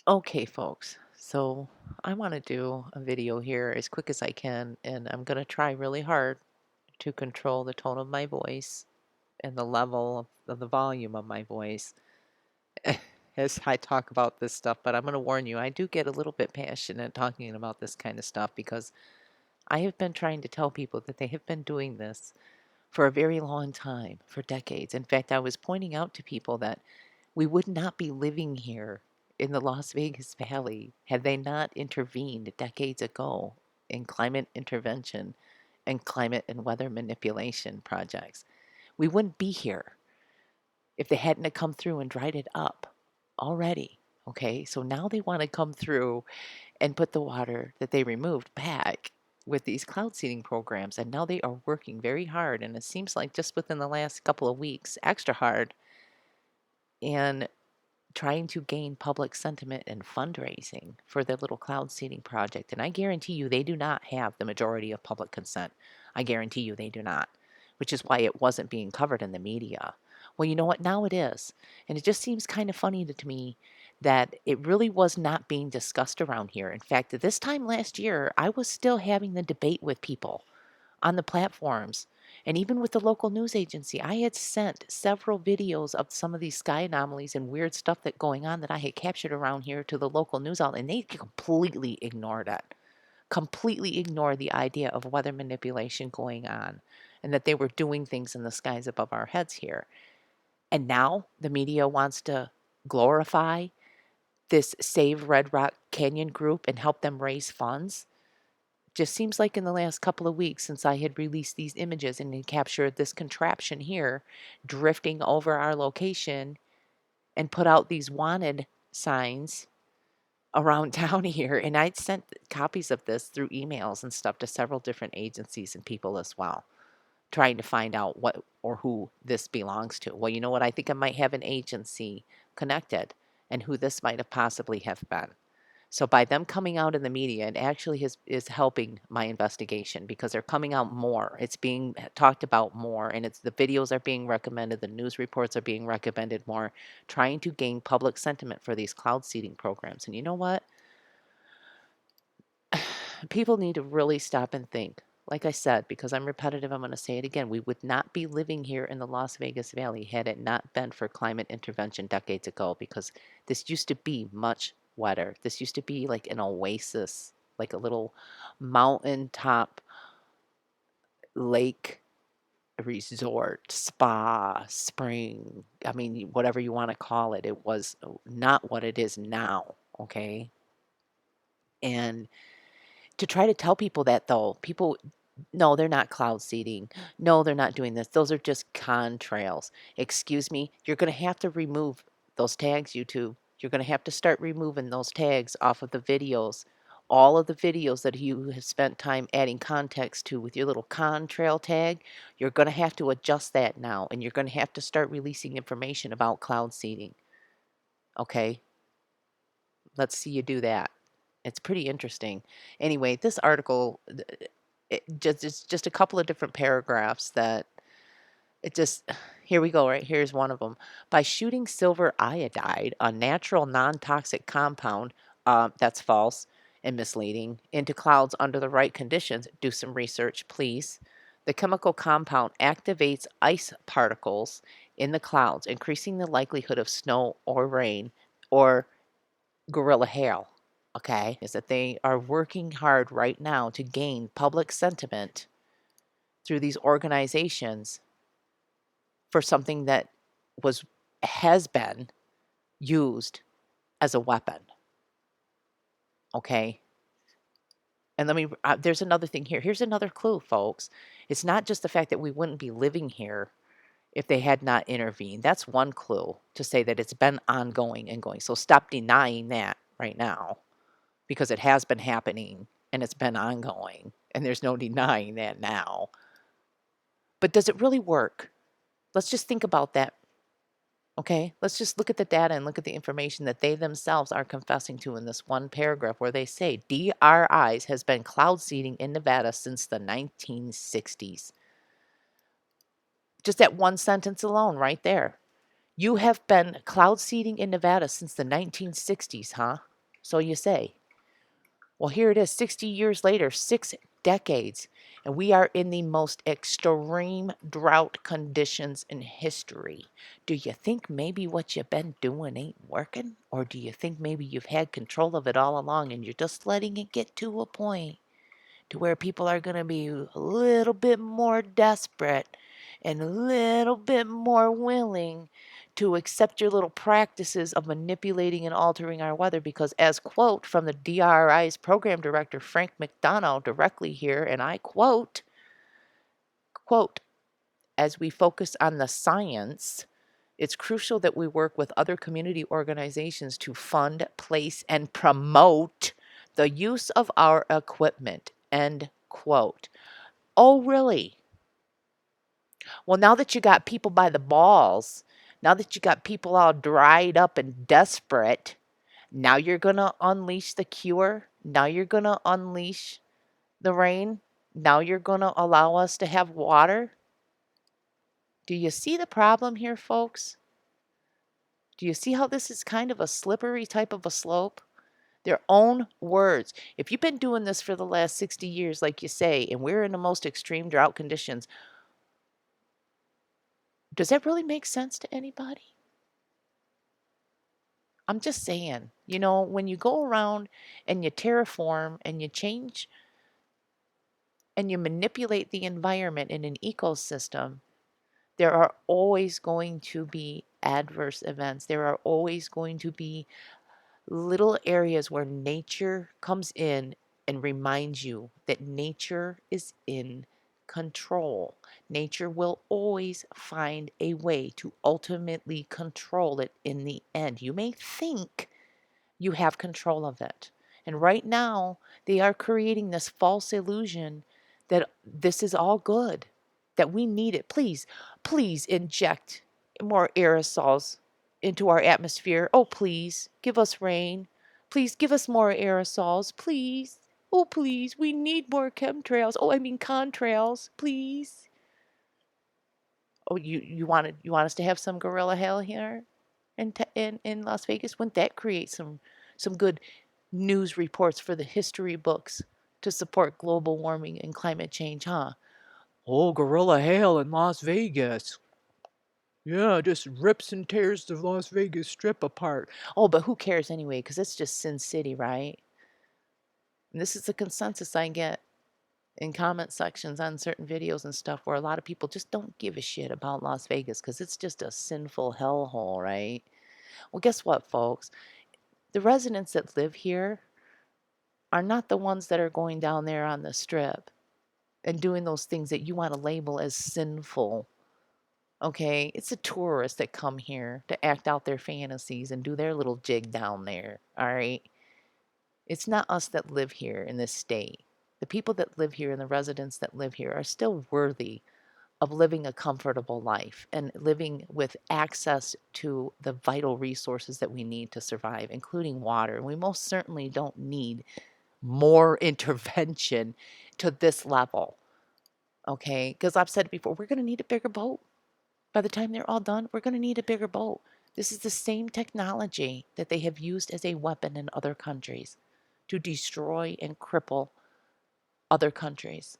Okay, folks. So I want to do a video here as quick as I can, and I'm going to try really hard to control the tone of my voice and the level of the volume of my voice as I talk about this stuff. But I'm going to warn you, I do get a little bit passionate talking about this kind of stuff because I have been trying to tell people that they have been doing this for a very long time, for decades. In fact, I was pointing out to people that we would not be living here in the Las Vegas Valley had they not intervened decades ago in climate intervention and climate and weather manipulation projects. We wouldn't be here if they hadn't have come through and dried it up already. Okay, so now they want to come through and put the water that they removed back with these cloud seeding programs. And now they are working very hard. And it seems like just within the last couple of weeks, extra hard. And trying to gain public sentiment and fundraising for their little cloud seeding project. And I guarantee you they do not have the majority of public consent. I guarantee you they do not, which is why it wasn't being covered in the media. Well, you know what? Now it is. And it just seems kind of funny to me that it really was not being discussed around here. In fact, at this time last year, I was still having the debate with people on the platforms. And even with the local news agency, I had sent several videos of some of these sky anomalies and weird stuff that going on that I had captured around here to the local news outlet, and they completely ignored it. Completely ignored the idea of weather manipulation going on and that they were doing things in the skies above our heads here. And now the media wants to glorify this Save Red Rock Canyon group and help them raise funds. Just seems like in the last couple of weeks since I had released these images and had captured this contraption here drifting over our location and put out these wanted signs around town here. And I'd sent copies of this through emails and stuff to several different agencies and people as well, trying to find out what or who this belongs to. Well, you know what? I think I might have an agency connected and who this might have possibly have been. So by them coming out in the media, it actually is helping my investigation because they're coming out more. It's being talked about more, and it's the videos are being recommended, the news reports are being recommended more, trying to gain public sentiment for these cloud seeding programs. And you know what? People need to really stop and think. Like I said, because I'm repetitive, I'm going to say it again. We would not be living here in the Las Vegas Valley had it not been for climate intervention decades ago, because this used to be much wetter. This used to be like an oasis, like a little mountaintop lake resort, spa, spring. I mean, whatever you want to call it. It was not what it is now. Okay. And to try to tell people that, though, people, no, they're not cloud seeding. No, they're not doing this. Those are just contrails. Excuse me, you're going to have to remove those tags, YouTube. You're going to have to start removing those tags off of the videos. All of the videos that you have spent time adding context to with your little contrail tag, you're going to have to adjust that now, and you're going to have to start releasing information about cloud seeding. Okay? Let's see you do that. It's pretty interesting. Anyway, this article, it's just a couple of different paragraphs that it just, here we go, right? Here's one of them. By shooting silver iodide, a natural non-toxic compound, that's false and misleading, into clouds under the right conditions, do some research, please. The chemical compound activates ice particles in the clouds, increasing the likelihood of snow or rain or gorilla hail. Okay, is that they are working hard right now to gain public sentiment through these organizations for something that was has been used as a weapon. Okay, and let me there's another thing here. Here's another clue, folks. It's not just the fact that we wouldn't be living here if they had not intervened. That's one clue to say that it's been ongoing and going. So stop denying that right now, because it has been happening and it's been ongoing, and there's no denying that now. But does it really work? Let's just think about that. Okay, let's just look at the data and look at the information that they themselves are confessing to in this one paragraph where they say DRIs has been cloud seeding in Nevada since the 1960s. Just that one sentence alone right there. You have been cloud seeding in Nevada since the 1960s, huh? So you say, well, here it is 60 years later, 6 decades, and we are in the most extreme drought conditions in history. Do you think maybe what you've been doing ain't working? Or do you think maybe you've had control of it all along and you're just letting it get to a point to where people are going to be a little bit more desperate and a little bit more willing to accept your little practices of manipulating and altering our weather? Because, as quote from the DRI's program director Frank McDonough directly here, and I quote, as we focus on the science, it's crucial that we work with other community organizations to fund, place, and promote the use of our equipment, end quote. Oh, really? Well, now that you got people by the balls, now that you got people all dried up and desperate, now you're going to unleash the cure. Now you're going to unleash the rain. Now you're going to allow us to have water. Do you see the problem here, folks? Do you see how this is kind of a slippery type of a slope? Their own words. If you've been doing this for the last 60 years, like you say, and we're in the most extreme drought conditions, does that really make sense to anybody? I'm just saying, when you go around and you terraform and you change and you manipulate the environment in an ecosystem, there are always going to be adverse events. There are always going to be little areas where nature comes in and reminds you that nature is in control. Nature will always find a way to ultimately control it in the end. You may think you have control of it. And right now, they are creating this false illusion that this is all good, that we need it. Please inject more aerosols into our atmosphere. Oh, please, give us rain. Please give us more aerosols. Please. Oh, please, we need more chemtrails. Oh, I mean contrails, please. Oh, you want us to have some gorilla hell here in Las Vegas? Wouldn't that create some good news reports for the history books to support global warming and climate change, huh? Oh, gorilla hail in Las Vegas. Yeah, just rips and tears the Las Vegas Strip apart. Oh, but who cares anyway? Because it's just Sin City, right? And this is the consensus I get in comment sections on certain videos and stuff where a lot of people just don't give a shit about Las Vegas because it's just a sinful hellhole, right? Well, guess what, folks? The residents that live here are not the ones that are going down there on the strip and doing those things that you want to label as sinful. Okay, it's the tourists that come here to act out their fantasies and do their little jig down there. All right, it's not us that live here in this state. The people that live here and the residents that live here are still worthy of living a comfortable life and living with access to the vital resources that we need to survive, including water. And we most certainly don't need more intervention to this level. Okay, because I've said before, we're going to need a bigger boat. By the time they're all done, we're going to need a bigger boat. This is the same technology that they have used as a weapon in other countries to destroy and cripple other countries.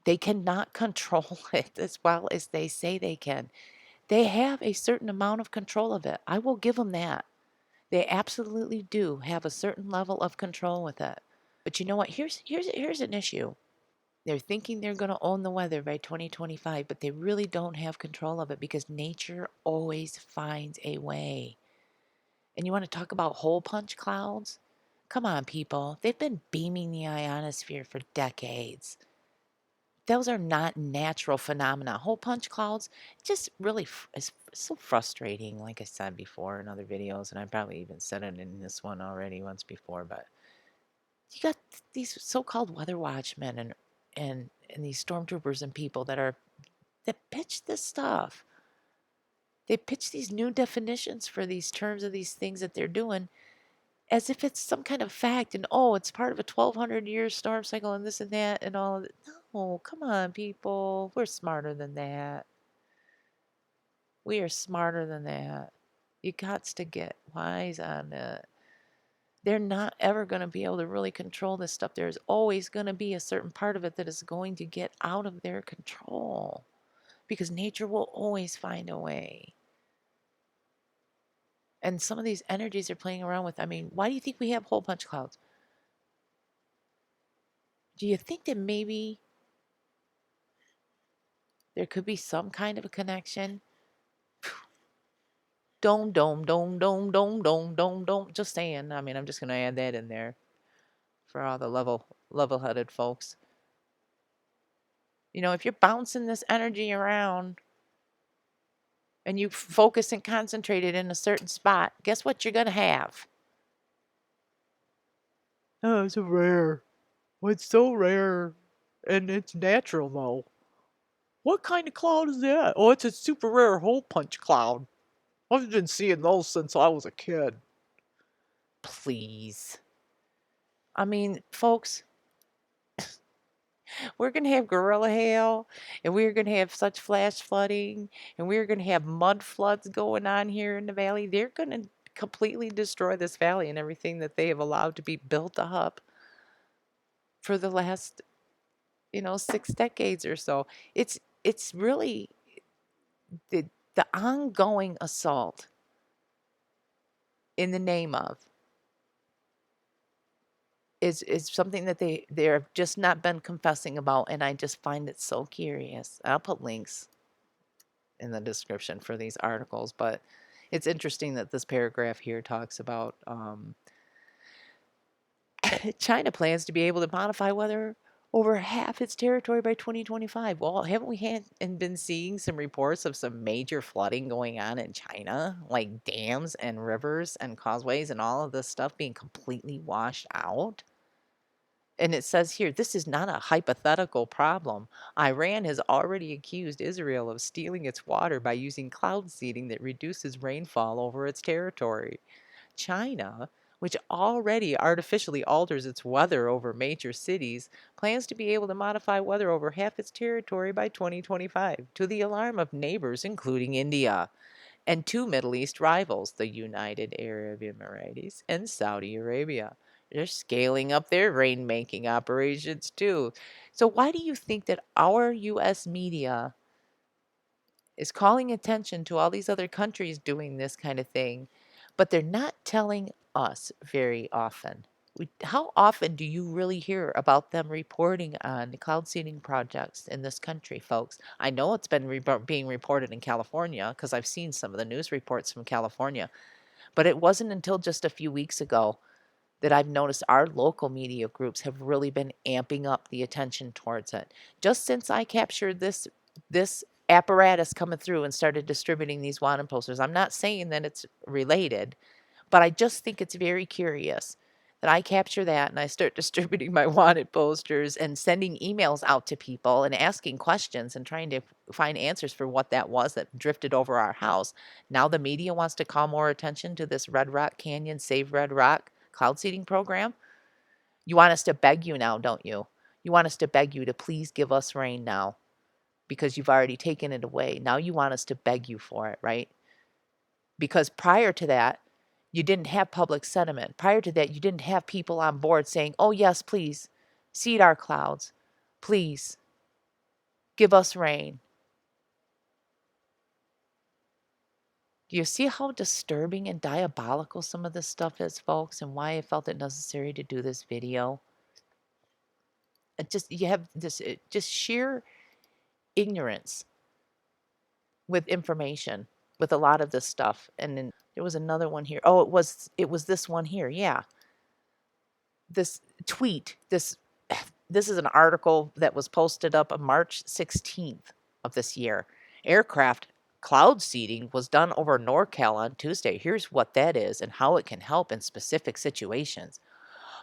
They cannot control it as well as they say they can. They have a certain amount of control of it. I will give them that. They absolutely do have a certain level of control with it. But you know what? Here's an issue. They're thinking they're going to own the weather by 2025, but they really don't have control of it because nature always finds a way. And you want to talk about hole punch clouds? Come on, people. They've been beaming the ionosphere for decades. Those are not natural phenomena. Hole punch clouds just really is so frustrating, like I said before in other videos, and I probably even said it in this one already once before, but you got these so-called weather watchmen and these stormtroopers and people that pitch this stuff. They pitch these new definitions for these terms of these things that they're doing as if it's some kind of fact and oh, it's part of a 1200-year storm cycle and this and that and all of it. No, come on, people. We're smarter than that. We are smarter than that. You got to get wise on it. they're not ever going to be able to really control this stuff. There's always going to be a certain part of it that is going to get out of their control because nature will always find a way. And some of these energies they're playing around with, I mean, why do you think we have hole punch clouds? Do you think that maybe there could be some kind of a connection? Dome, dome, dome, dome, dome, dome, dome, dome. Just saying. I mean, I'm just going to add that in there for all the level-headed folks. You know, if you're bouncing this energy around and you focus and concentrate it in a certain spot, guess what you're going to have? Oh, it's rare. It's so rare. And it's natural, though. What kind of cloud is that? Oh, it's a super rare hole punch cloud. I've been seeing those since I was a kid. Please. I mean, folks, we're going to have gorilla hail, and we're going to have such flash flooding, and we're going to have mud floods going on here in the valley. They're going to completely destroy this valley and everything that they have allowed to be built up for the last, 6 decades or so. It's really the ongoing assault in the name of is something that they're just not been confessing about, and I just find it so curious. I'll put links in the description for these articles, but it's interesting that this paragraph here talks about China plans to be able to modify weather over half its territory by 2025. Well, haven't we had and been seeing some reports of some major flooding going on in China, like dams and rivers and causeways and all of this stuff being completely washed out? And it says here, this is not a hypothetical problem. Iran has already accused Israel of stealing its water by using cloud seeding that reduces rainfall over its territory. China, which already artificially alters its weather over major cities, plans to be able to modify weather over half its territory by 2025, to the alarm of neighbors, including India, and two Middle East rivals, the United Arab Emirates and Saudi Arabia. They're scaling up their rainmaking operations too. So, why do you think that our US media is calling attention to all these other countries doing this kind of thing, but they're not telling us very often? How often do you really hear about them reporting on cloud seeding projects in this country, folks? I know it's been being reported in California because I've seen some of the news reports from California, but it wasn't until just a few weeks ago that I've noticed our local media groups have really been amping up the attention towards it. Just since I captured this apparatus coming through and started distributing these wanted posters, I'm not saying that it's related, but I just think it's very curious that I capture that and I start distributing my wanted posters and sending emails out to people and asking questions and trying to find answers for what that was that drifted over our house. Now the media wants to call more attention to this Red Rock Canyon Save Red Rock cloud seeding program. You want us to beg you now, don't you? You want us to beg you to please give us rain now because you've already taken it away. Now you want us to beg you for it, right? Because prior to that, you didn't have public sentiment. Prior to that, you didn't have people on board saying, oh, yes, please, seed our clouds. Please, give us rain. Do you see how disturbing and diabolical some of this stuff is, folks, and why I felt it necessary to do this video? You have this just sheer ignorance with information with a lot of this stuff. And then there was another one here. Oh, it was this one here. Yeah. This tweet, this is an article that was posted up on March 16th of this year. Aircraft cloud seeding was done over NorCal on Tuesday. Here's what that is and how it can help in specific situations.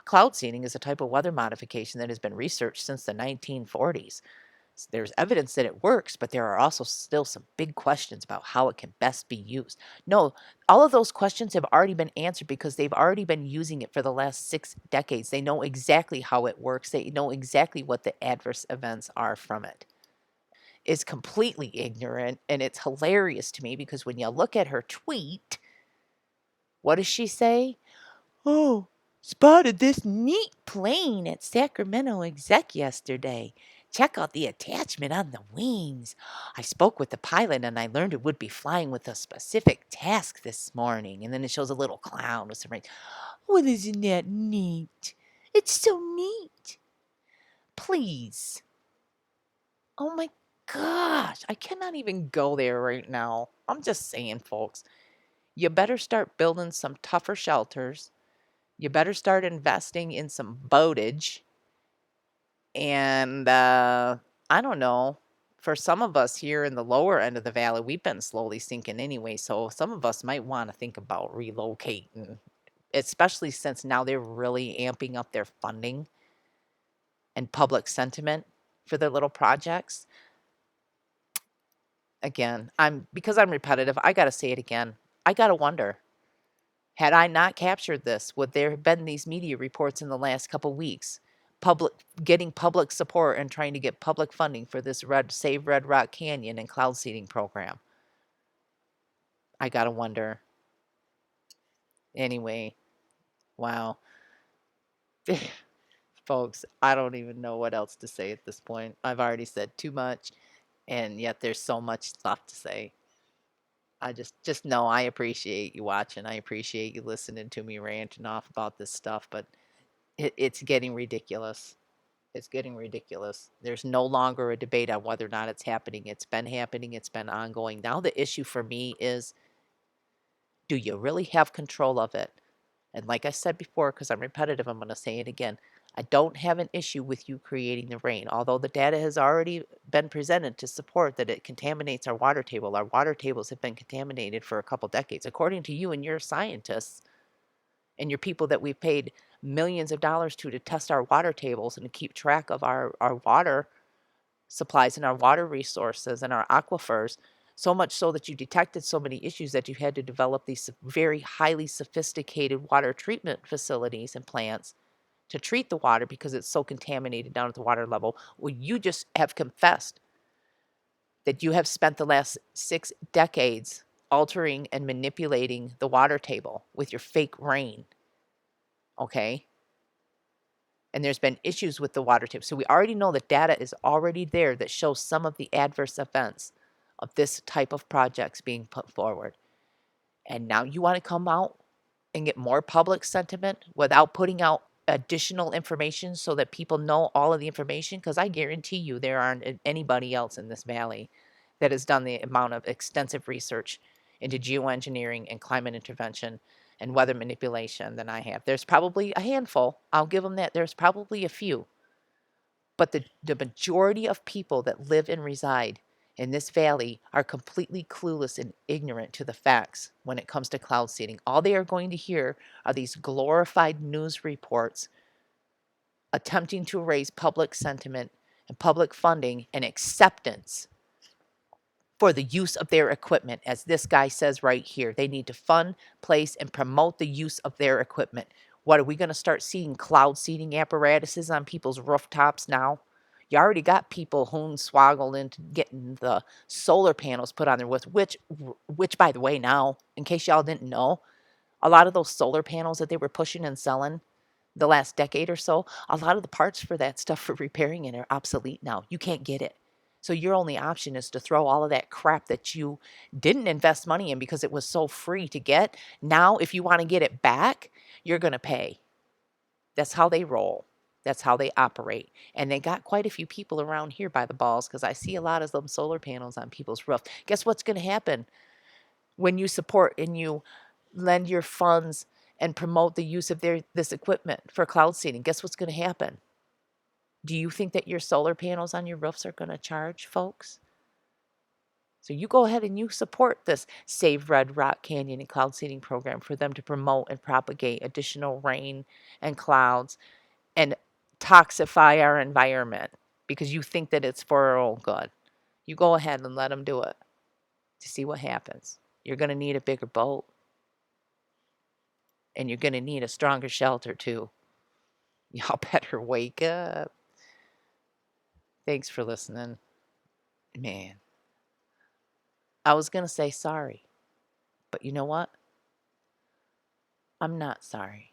Cloud seeding is a type of weather modification that has been researched since the 1940s. There's evidence that it works, but there are also still some big questions about how it can best be used. No, all of those questions have already been answered because they've already been using it for the last 6 decades. They know exactly how it works. They know exactly what the adverse events are from it. It's completely ignorant, and it's hilarious to me because when you look at her tweet, what does she say? Oh, Spotted this neat plane at Sacramento Exec yesterday. Check out the attachment on the wings. I spoke with the pilot and I learned it would be flying with a specific task this morning. And then it shows a little clown with some ring. Well, isn't that neat? It's so neat. Please. Oh my gosh. I cannot even go there right now. I'm just saying, folks, you better start building some tougher shelters. You better start investing in some boatage. And I don't know. For some of us here in the lower end of the valley, we've been slowly sinking anyway. So some of us might want to think about relocating, especially since now they're really amping up their funding and public sentiment for their little projects. Again, because I'm repetitive, I got to say it again. I got to wonder, had I not captured this, would there have been these media reports in the last couple weeks? Public getting public support and trying to get public funding for this Save Red Rock Canyon and cloud seeding program. I gotta wonder. Anyway, wow. Folks, I don't even know what else to say at this point. I've already said too much, and yet there's so much left to say. I just know I appreciate you watching. I appreciate you listening to me ranting off about this stuff, but it's getting ridiculous. It's getting ridiculous. There's no longer a debate on whether or not it's happening. It's been happening. It's been ongoing. Now the issue for me is, do you really have control of it? And like I said before, because I'm repetitive, I'm going to say it again. I don't have an issue with you creating the rain, although the data has already been presented to support that it contaminates our water table. Our water tables have been contaminated for a couple decades, according to you and your scientists and your people that we've paid millions of dollars to test our water tables and to keep track of our water supplies and our water resources and our aquifers, so much so that you detected so many issues that you had to develop these very highly sophisticated water treatment facilities and plants to treat the water because it's so contaminated down at the water level. Well, you just have confessed that you have spent the last 6 decades altering and manipulating the water table with your fake rain. Okay? And there's been issues with the water table. So we already know that data is already there that shows some of the adverse events of this type of projects being put forward. And now you want to come out and get more public sentiment without putting out additional information so that people know all of the information? Because I guarantee you there aren't anybody else in this valley that has done the amount of extensive research into geoengineering and climate intervention and weather manipulation than I have. There's probably a handful. I'll give them that. There's probably a few. But the majority of people that live and reside in this valley are completely clueless and ignorant to the facts when it comes to cloud seeding. All they are going to hear are these glorified news reports attempting to raise public sentiment and public funding and acceptance for the use of their equipment. As this guy says right here, they need to fund, place, and promote the use of their equipment. What, are we going to start seeing cloud seeding apparatuses on people's rooftops now? You already got people swoggled into getting the solar panels put on there with which by the way, now, in case y'all didn't know, a lot of those solar panels that they were pushing and selling the last decade or so, a lot of the parts for that stuff for repairing it are obsolete now. You can't get it. So your only option is to throw all of that crap that you didn't invest money in because it was so free to get. Now, if you want to get it back, you're going to pay. That's how they roll. That's how they operate. And they got quite a few people around here by the balls because I see a lot of them solar panels on people's roof. Guess what's going to happen when you support and you lend your funds and promote the use of this equipment for cloud seeding? Guess what's going to happen? Do you think that your solar panels on your roofs are going to charge, folks? So you go ahead and you support this Save Red Rock Canyon and cloud seeding program for them to promote and propagate additional rain and clouds and toxify our environment because you think that it's for our own good. You go ahead and let them do it to see what happens. You're going to need a bigger boat and you're going to need a stronger shelter too. Y'all better wake up. Thanks for listening. Man, I was going to say sorry, but you know what? I'm not sorry.